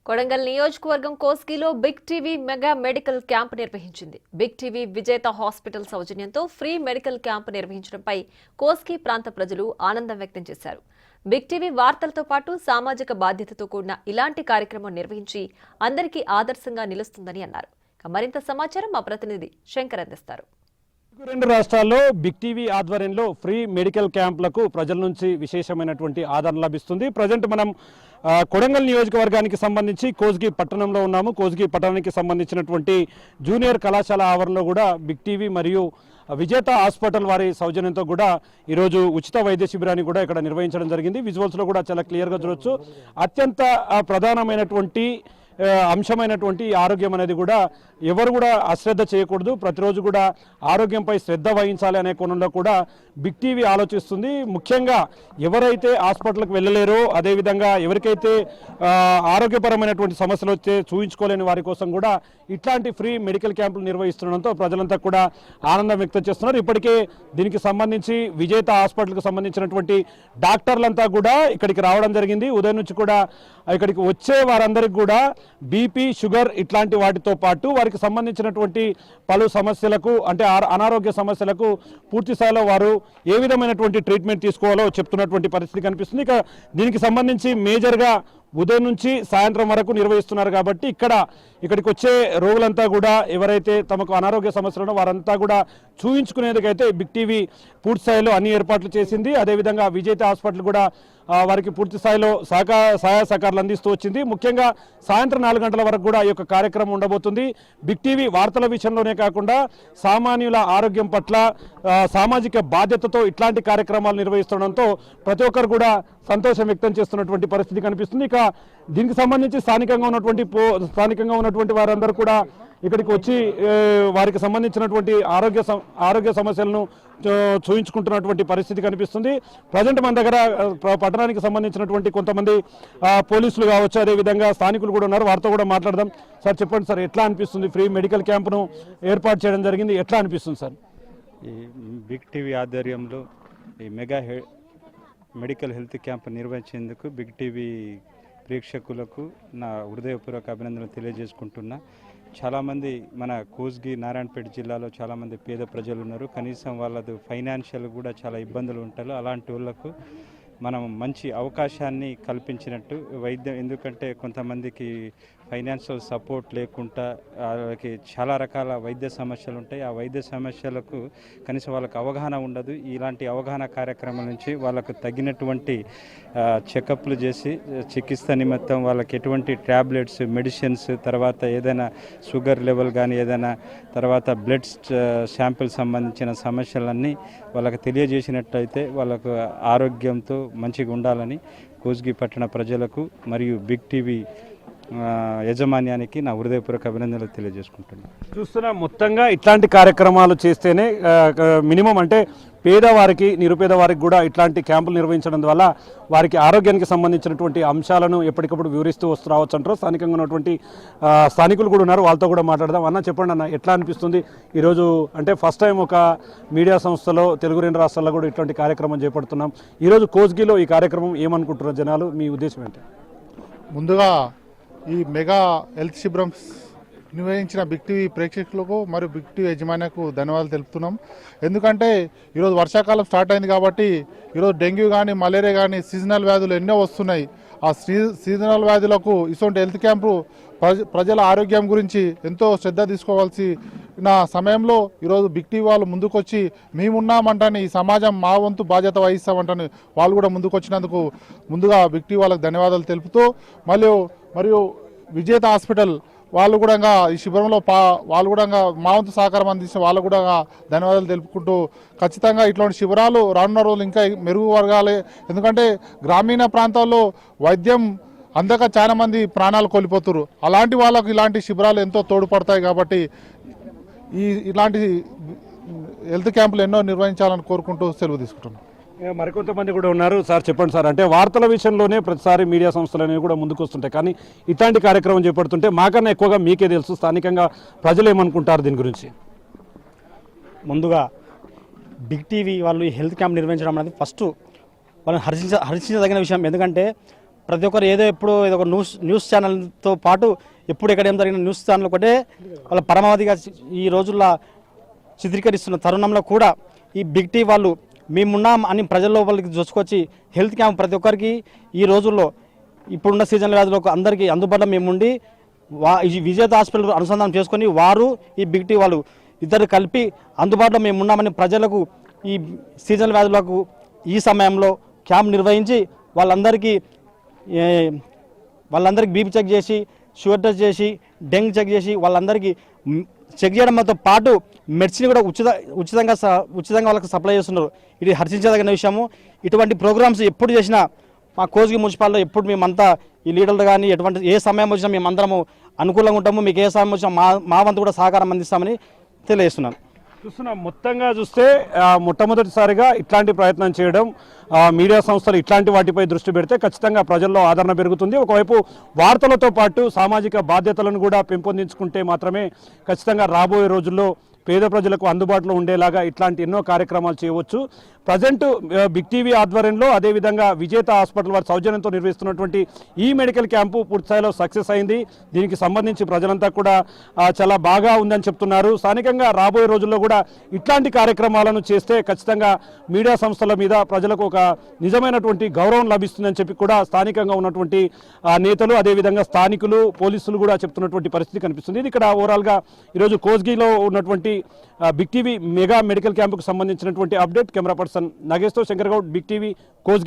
కొడంగల్ నియోజకవర్గం కోస్గిలో big TV mega medical camp నిర్వహించింది. బిగ్ టీవీ విజేత హాస్పిటల్ సౌజన్యంతో ఫ్రీ మెడికల్ క్యాంప్ నిర్వహించడంపై కోస్గి ప్రాంత ప్రజలు ఆనందం వ్యక్తం చేశారు. బిగ్ టీవీ వార్తలతో పాటు సామాజిక బాధ్యతతో కూడిన ఇలాంటి కార్యక్రమం నిర్వహించి అందరికీ ఆదర్శంగా నిలుస్తుందని అన్నారు. మరింత సమాచారం మా ప్రతినిధి శంకర్ అందిస్తారు. రెండు రాష్ట్రాల్లో బిగ్ టీవీ ఆధ్వర్యంలో ఫ్రీ మెడికల్ క్యాంపులకు ప్రజల నుంచి విశేషమైనటువంటి ఆదరణ లభిస్తుంది. ప్రజెంట్ మనం కొడంగల్ నియోజకవర్గానికి సంబంధించి కోస్గి పట్టణంలో ఉన్నాము. కోస్గి పట్టణానికి సంబంధించినటువంటి జూనియర్ కళాశాల ఆవరణలో కూడా బిగ్ టీవీ మరియు విజేత హాస్పిటల్ వారి సౌజన్యంతో కూడా ఈరోజు ఉచిత వైద్య శిబిరాన్ని కూడా ఇక్కడ నిర్వహించడం జరిగింది. విజువల్స్లో కూడా చాలా క్లియర్గా చూడొచ్చు. అత్యంత ప్రధానమైనటువంటి అంశమైనటువంటి ఆరోగ్యం అనేది కూడా ఎవరు కూడా అశ్రద్ధ చేయకూడదు. ప్రతిరోజు కూడా ఆరోగ్యంపై శ్రద్ధ వహించాలి అనే కోణంలో కూడా బిగ్ టీవీ ఆలోచిస్తుంది. ముఖ్యంగా ఎవరైతే హాస్పిటల్కి వెళ్ళలేరో, అదేవిధంగా ఎవరికైతే ఆరోగ్యపరమైనటువంటి సమస్యలు వచ్చే చూయించుకోలేని వారి కోసం కూడా ఇట్లాంటి ఫ్రీ మెడికల్ క్యాంపులు నిర్వహిస్తుండడంతో ప్రజలంతా కూడా ఆనందం వ్యక్తం చేస్తున్నారు. ఇప్పటికే దీనికి సంబంధించి విజేత హాస్పిటల్కి సంబంధించినటువంటి డాక్టర్లంతా కూడా ఇక్కడికి రావడం జరిగింది. ఉదయం నుంచి కూడా ఇక్కడికి వచ్చే వారందరికీ కూడా బీపీ, షుగర్ ఇట్లాంటి వాటితో పాటు వారికి సంబంధించినటువంటి పలు సమస్యలకు అంటే అనారోగ్య సమస్యలకు పూర్తి స్థాయిలో వారు ఏ విధమైనటువంటి ట్రీట్మెంట్ తీసుకోవాలో చెప్తున్నటువంటి పరిస్థితి కనిపిస్తుంది. ఇక దీనికి సంబంధించి మేజర్గా ఉదయం నుంచి సాయంత్రం వరకు నిర్వహిస్తున్నారు కాబట్టి ఇక్కడికి వచ్చే రోగులంతా కూడా ఎవరైతే తమకు అనారోగ్య సమస్యలు వారంతా కూడా చూయించుకునేందుకైతే బిగ్ టీవీ పూర్తి స్థాయిలో అన్ని ఏర్పాట్లు చేసింది. అదేవిధంగా విజేత హాస్పిటల్ కూడా వారికి పూర్తి స్థాయిలో సహాయ సహకారాలు అందిస్తూ వచ్చింది. ముఖ్యంగా సాయంత్రం 4 గంటల వరకు కూడా ఈ యొక్క కార్యక్రమం ఉండబోతుంది. బిగ్ టీవీ వార్తల విషయంలోనే కాకుండా సామాన్యుల ఆరోగ్యం పట్ల సామాజిక బాధ్యతతో ఇట్లాంటి కార్యక్రమాలు నిర్వహిస్తుండడంతో ప్రతి ఒక్కరు కూడా సంతోషం వ్యక్తం చేస్తున్నటువంటి పరిస్థితి కనిపిస్తుంది. ఇక దీనికి సంబంధించి స్థానికంగా ఉన్నటువంటి వారందరూ కూడా ఇక్కడికి వచ్చి వారికి సంబంధించినటువంటి ఆరోగ్య సమస్యలను చూయించుకుంటున్నటువంటి పరిస్థితి కనిపిస్తుంది. ప్రజెంట్ మన దగ్గర పట్టణానికి సంబంధించినటువంటి కొంతమంది పోలీసులు కావచ్చు, అదేవిధంగా స్థానికులు కూడా ఉన్నారు. వారితో కూడా మాట్లాడదాం. సార్ చెప్పండి సార్, ఎట్లా అనిపిస్తుంది ఫ్రీ మెడికల్ క్యాంపును ఏర్పాటు చేయడం జరిగింది, ఎట్లా అనిపిస్తుంది సార్? ఈ బిగ్ టీవీ ఆధ్వర్యంలో ఈ మెగా మెడికల్ హెల్త్ క్యాంప్ నిర్వహించేందుకు బిగ్ టీవీ ప్రేక్షకులకు నా హృదయపూర్వక అభినందనలు తెలియజేసుకుంటున్నా. చాలామంది మన కోస్గి నారాయణపేట జిల్లాలో చాలామంది పేద ప్రజలు ఉన్నారు. కనీసం వాళ్ళది ఫైనాన్షియల్ కూడా చాలా ఇబ్బందులు ఉంటారు. అలాంటి వాళ్ళకు మనం మంచి అవకాశాన్ని కల్పించినట్టు వైద్యం, ఎందుకంటే కొంతమందికి ఫైనాన్షియల్ సపోర్ట్ లేకుండా వాళ్ళకి చాలా రకాల వైద్య సమస్యలు ఉంటాయి. ఆ వైద్య సమస్యలకు కనీసం వాళ్ళకి అవగాహన ఉండదు. ఇలాంటి అవగాహన కార్యక్రమం నుంచి వాళ్ళకు తగినటువంటి చెకప్లు చేసి చికిత్స నిమిత్తం వాళ్ళకి ఎటువంటి ట్యాబ్లెట్స్, మెడిసిన్స్, తర్వాత ఏదైనా షుగర్ లెవెల్ కానీ ఏదైనా తర్వాత బ్లడ్ శాంపిల్ సంబంధించిన సమస్యలన్నీ వాళ్ళకి తెలియజేసినట్టయితే వాళ్ళకు ఆరోగ్యంతో మంచిగా ఉండాలని కోస్గి పట్టణ ప్రజలకు మరియు బిగ్ టీవీ యాజమాన్యానికి నా హృదయపూర్వక అభినందనలు తెలియజేసుకుంటున్నాను. చూస్తున్నా మొత్తంగా ఇట్లాంటి కార్యక్రమాలు చేస్తేనే మినిమం అంటే పేదవారికి, నిరుపేద వారికి కూడా ఇట్లాంటి క్యాంపులు నిర్వహించడం వల్ల వారికి ఆరోగ్యానికి సంబంధించినటువంటి అంశాలను ఎప్పటికప్పుడు వివరిస్తూ వస్తూ రావచ్చు అంటారు. స్థానికంగా ఉన్నటువంటి స్థానికులు కూడా ఉన్నారు, వాళ్ళతో కూడా మాట్లాడదాం. అన్న చెప్పండి అన్న, ఎట్లా అనిపిస్తుంది ఈరోజు? అంటే ఫస్ట్ టైం ఒక మీడియా సంస్థలో తెలుగు 2 రాష్ట్రాల్లో కూడా ఇట్లాంటి కార్యక్రమం చేపడుతున్నాం. ఈరోజు కోస్గిలో ఈ కార్యక్రమం ఏమనుకుంటున్నారు జనాలు, మీ ఉద్దేశం ఏంటి? ముందుగా ఈ మెగా హెల్త్ శిబిరం నిర్వహించిన బిగ్ టీవీ ప్రేక్షకులకు మరియు బిగ్ టీవీ యజమానికి ధన్యవాదాలు తెలుపుతున్నాం. ఎందుకంటే ఈరోజు వర్షాకాలం స్టార్ట్ అయింది కాబట్టి ఈరోజు డెంగ్యూ కానీ, మలేరియా కానీ, సీజనల్ వ్యాధులు ఎన్నో వస్తున్నాయి. ఆ సీజనల్ వ్యాధులకు ఇటువంటి హెల్త్ క్యాంపు ప్రజల ఆరోగ్యం గురించి ఎంతో శ్రద్ధ తీసుకోవాల్సిన సమయంలో ఈరోజు బిగ్ టీవీ వాళ్ళు ముందుకొచ్చి మేమున్నామంటాని, ఈ సమాజం మా వంతు బాధ్యత వహిస్తామంటాని వాళ్ళు కూడా ముందుకొచ్చినందుకు ముందుగా బిగ్ టీవీ వాళ్ళకి ధన్యవాదాలు తెలుపుతూ మరియు విజేత హాస్పిటల్ వాళ్ళు కూడా ఈ శిబిరంలో వాళ్ళు కూడా మా వంతు సహకారం అందించిన వాళ్ళు కూడా ధన్యవాదాలు తెలుపుకుంటూ ఖచ్చితంగా ఇట్లాంటి శిబిరాలు రానున్న రోజులు ఇంకా మెరుగుపరగాలి. ఎందుకంటే గ్రామీణ ప్రాంతాల్లో వైద్యం అందక చాలా మంది ప్రాణాలు కోల్పోతున్నారు. అలాంటి వాళ్ళకు ఇలాంటి శిబిరాలు ఎంతో తోడ్పడతాయి. కాబట్టి ఇలాంటి హెల్త్ క్యాంపులు ఎన్నో నిర్వహించాలని కోరుకుంటూ సెలవు తీసుకుంటున్నాం. మరికొంతమంది కూడా ఉన్నారు. సార్ చెప్పండి సార్, అంటే వార్తల విషయంలోనే ప్రతిసారి మీడియా సంస్థలు అనేవి కూడా ముందుకు వస్తుంటాయి, కానీ ఇట్లాంటి కార్యక్రమం చేపడుతుంటే మాకన్నా ఎక్కువగా మీకే తెలుసు, స్థానికంగా ప్రజలు ఏమనుకుంటారు దీని గురించి? ముందుగా బిగ్ టీవీ వాళ్ళు హెల్త్ క్యాంప్ నిర్వహించడం అనేది ఫస్ట్ వాళ్ళని హర్షించదగిన విషయం. ఎందుకంటే ప్రతి ఒక్కరు ఎప్పుడు ఏదో ఒక న్యూస్ ఛానల్తో పాటు ఎప్పుడు ఎక్కడ ఏం జరిగిన న్యూస్ ఛానల్ ఒకటే వాళ్ళ పరమావధిగా ఈ రోజుల్లో చిత్రీకరిస్తున్న తరుణంలో కూడా ఈ బిగ్ టీ వాళ్ళు మేమున్నాం అని ప్రజల్లో వాళ్ళకి చూసుకొచ్చి హెల్త్ క్యాంప్ ప్రతి ఒక్కరికి ఈ రోజుల్లో ఇప్పుడున్న సీజన్ వ్యాధులకు అందరికీ అందుబాటులో మేముండి ఈ విజేత హాస్పిటల్ అనుసంధానం చేసుకొని వారు ఈ బిగ్ టీ వాళ్ళు ఇద్దరు కలిపి అందుబాటులో మేము ఉన్నామని ప్రజలకు ఈ సీజనల్ వ్యాధులకు ఈ సమయంలో క్యాంప్ నిర్వహించి వాళ్ళందరికీ బీపీ చెక్ చేసి షుగర్ టెస్ట్ చేసి డెంగ్యూ చెక్ చేసి వాళ్ళందరికీ చెక్ చేయడంతో పాటు మెడిసిన్ కూడా ఉచితంగా వాళ్ళకి సప్లై చేస్తున్నారు. ఇది హర్షించదగిన విషయము. ఇటువంటి ప్రోగ్రామ్స్ ఎప్పుడు చేసినా మా కోస్గి మున్సిపాలిటీలో ఎప్పుడు మేమంతా ఈ లీడర్లు కానీ ఎటువంటి ఏ సమయం వచ్చినా మేమందరము అనుకూలంగా ఉంటాము. మీకు ఏ సమయం వచ్చినా మా వంతు కూడా సహకారం అందిస్తామని తెలియజేస్తున్నాను. చూస్తున్నాం మొత్తంగా చూస్తే మొట్టమొదటిసారిగా ఇట్లాంటి ప్రయత్నం చేయడం, మీడియా సంస్థలు ఇట్లాంటి వాటిపై దృష్టి పెడితే ఖచ్చితంగా ప్రజల్లో ఆదరణ పెరుగుతుంది. ఒకవైపు వార్తలతో పాటు సామాజిక బాధ్యతలను కూడా పెంపొందించుకుంటే మాత్రమే ఖచ్చితంగా రాబోయే రోజుల్లో పేద ప్రజలకు అందుబాటులో ఉండేలాగా ఇట్లాంటి ఎన్నో కార్యక్రమాలు చేయవచ్చు. ప్రజెంట్ బిగ్ టీవీ ఆధ్వర్యంలో అదేవిధంగా విజేత హాస్పిటల్ వారి సౌజన్యంతో నిర్వహిస్తున్నటువంటి ఈ మెడికల్ క్యాంపు పూర్తిస్థాయిలో సక్సెస్ అయింది. దీనికి సంబంధించి ప్రజలంతా కూడా చాలా బాగా ఉందని చెప్తున్నారు. స్థానికంగా రాబోయే రోజుల్లో కూడా ఇట్లాంటి కార్యక్రమాలను చేస్తే ఖచ్చితంగా మీడియా సంస్థల మీద ప్రజలకు ఒక నిజమైనటువంటి గౌరవం లభిస్తుందని చెప్పి కూడా స్థానికంగా ఉన్నటువంటి నేతలు అదేవిధంగా స్థానికులు పోలీసులు కూడా చెప్తున్నటువంటి పరిస్థితి కనిపిస్తుంది. ఇది ఇక్కడ ఓవరాల్గా ఈరోజు కోస్గిలో ఉన్నటువంటి బిగ్ టీవీ మెగా మెడికల్ క్యాంపుకు సంబంధించినటువంటి update. Camera person Nageshwar Shankar Goud, big TV, Kosgi.